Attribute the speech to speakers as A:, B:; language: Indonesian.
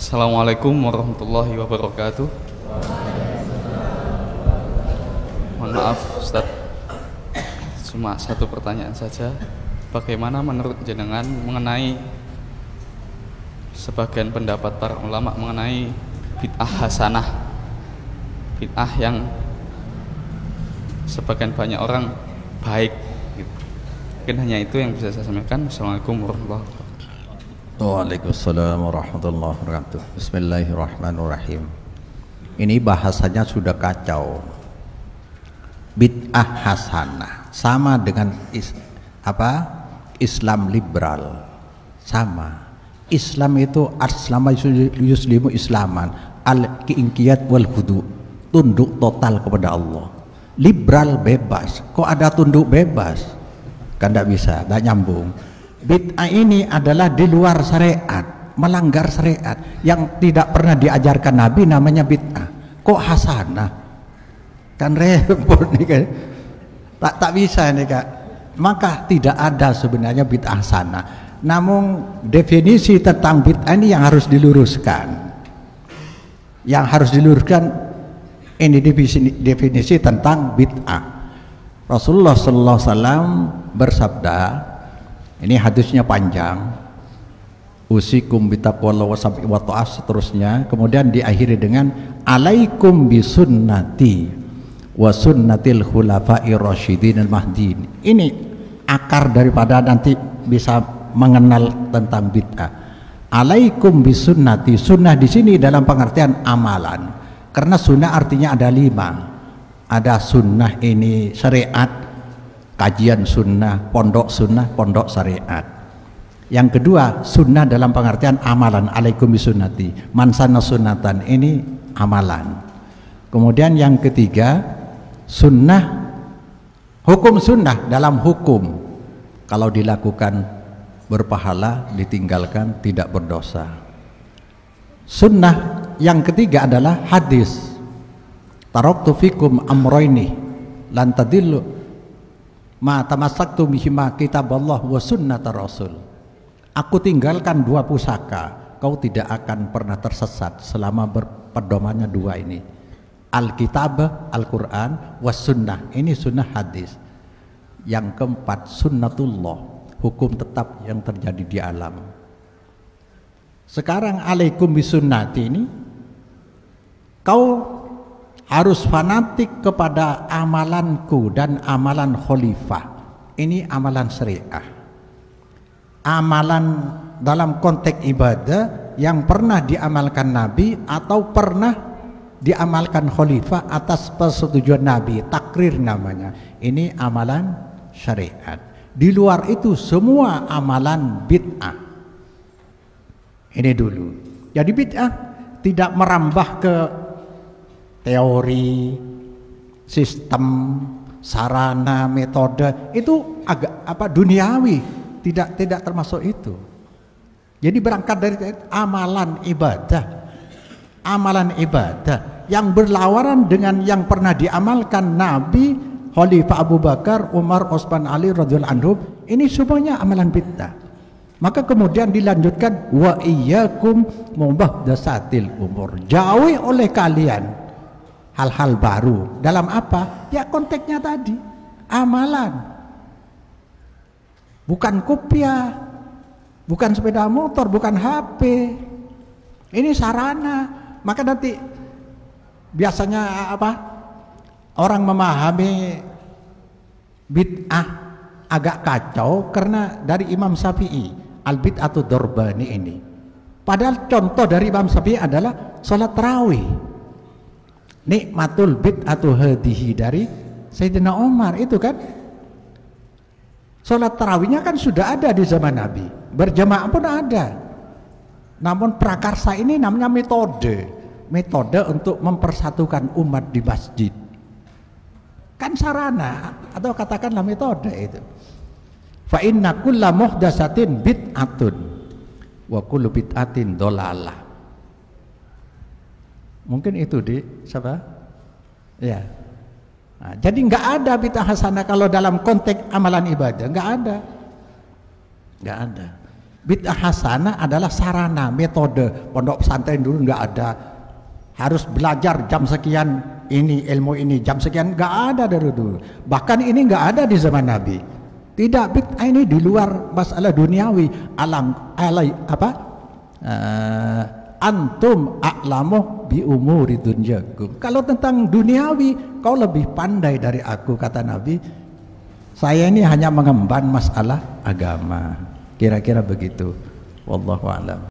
A: Assalamualaikum warahmatullahi wabarakatuh. Mohon maaf Ustaz, cuma satu pertanyaan saja. Bagaimana menurut jenengan mengenai sebagian pendapat para ulama mengenai bid'ah hasanah, bid'ah yang sebagian banyak orang baik gitu. Mungkin hanya itu yang bisa saya sampaikan. Assalamualaikum warahmatullahi wabarakatuh.
B: Waalaikumsalam warahmatullahi wabarakatuh. Bismillahirrahmanirrahim. Ini bahasanya sudah kacau. Bid'ah hasanah sama dengan Islam liberal. Sama. Islam itu aslama yuslimu islaman, al-inqiyad wal khudu, tunduk total kepada Allah. Liberal bebas. Kok ada tunduk bebas? Kan tidak bisa, tidak nyambung. Bid'ah ini adalah di luar syariat, melanggar syariat yang tidak pernah diajarkan Nabi, namanya bid'ah. Kok hasanah? Kan repot nih kan. Tak bisa nih Kak. Maka tidak ada sebenarnya bid'ah hasanah. Namun definisi tentang bid'ah ini yang harus diluruskan. Yang harus diluruskan ini definisi tentang bid'ah. Rasulullah sallallahu alaihi wasallam bersabda, ini hadisnya panjang, usikum bitaqwallah wa sam'i wa ta'ah, seterusnya. Kemudian diakhiri dengan alaikum bisunnati wa sunnatil khulafa'ir rasyidin al-mahdiin. Ini akar daripada nanti bisa mengenal tentang bid'ah. Alaikum bisunnati, sunnah di sini dalam pengertian amalan. Karena sunnah artinya ada 5. Ada sunnah ini syariat, kajian sunnah, pondok syariat. Yang kedua, sunnah dalam pengertian amalan, alaikum bisunnati, mansana sunnatan, ini amalan. Kemudian yang ketiga, sunnah, hukum sunnah dalam hukum, kalau dilakukan berpahala, ditinggalkan tidak berdosa. Sunnah yang ketiga adalah hadis, taraktu fikum amroini lan tadillu ma tamassaktu bihima kitaballah wa sunnatar rasul. Aku tinggalkan 2 pusaka, kau tidak akan pernah tersesat selama berpedomannya 2 ini. Alkitab, Al-Quran, was sunnah, ini sunnah hadis. Yang keempat, sunnatullah, hukum tetap yang terjadi di alam. Sekarang alaikum bisunnati ini, kau harus fanatik kepada amalanku dan amalan khalifah. Ini amalan syariah. Amalan dalam konteks ibadah yang pernah diamalkan Nabi atau pernah diamalkan khalifah atas persetujuan Nabi, takrir namanya. Ini amalan syariat. Di luar itu semua amalan bid'ah. Ini dulu. Jadi bid'ah tidak merambah ke teori, sistem, sarana, metode, itu agak duniawi, tidak termasuk itu. Jadi berangkat dari amalan ibadah yang berlawanan dengan yang pernah diamalkan Nabi, Khalifah Abu Bakar, Umar, Utsman, Ali radhiyallahu anhum, ini semuanya amalan bid'ah. Maka kemudian dilanjutkan wa iyyakum muhdatsatil umur, jauhi oleh kalian hal-hal baru. Dalam apa? Ya konteksnya tadi, amalan. Bukan kopiah, bukan sepeda motor, bukan HP. Ini sarana. Maka nanti biasanya orang memahami bid'ah agak kacau karena dari Imam Syafi'i, al-bid'atu dorbani ini. Padahal contoh dari Imam Syafi'i adalah sholat tarawih. Nikmatul bid'atu hadihi dari Sayyidina Umar, itu kan. Sholat tarawihnya kan sudah ada di zaman Nabi, berjamaah pun ada. Namun prakarsa ini namanya metode untuk mempersatukan umat di masjid. Kan sarana atau katakanlah metode itu. Fa inna kulla muhdatsatin bid'atun wa kullu bid'atin dhalalah. Mungkin itu di siapa? Ya. Nah, jadi nggak ada bid'ah hasanah kalau dalam konteks amalan ibadah, nggak ada. Bid'ah hasanah adalah sarana, metode. Pondok pesantren dulu nggak ada. Harus belajar jam sekian ini, ilmu ini, jam sekian nggak ada dari dulu. Bahkan ini nggak ada di zaman Nabi. Tidak, bid'ah ini di luar masalah duniawi. Antum a'lamu bi umuri dunyakum. Kalau tentang duniawi kau lebih pandai dari aku, kata Nabi. Saya ini hanya mengemban masalah agama. Kira-kira begitu. Wallahu a'lam.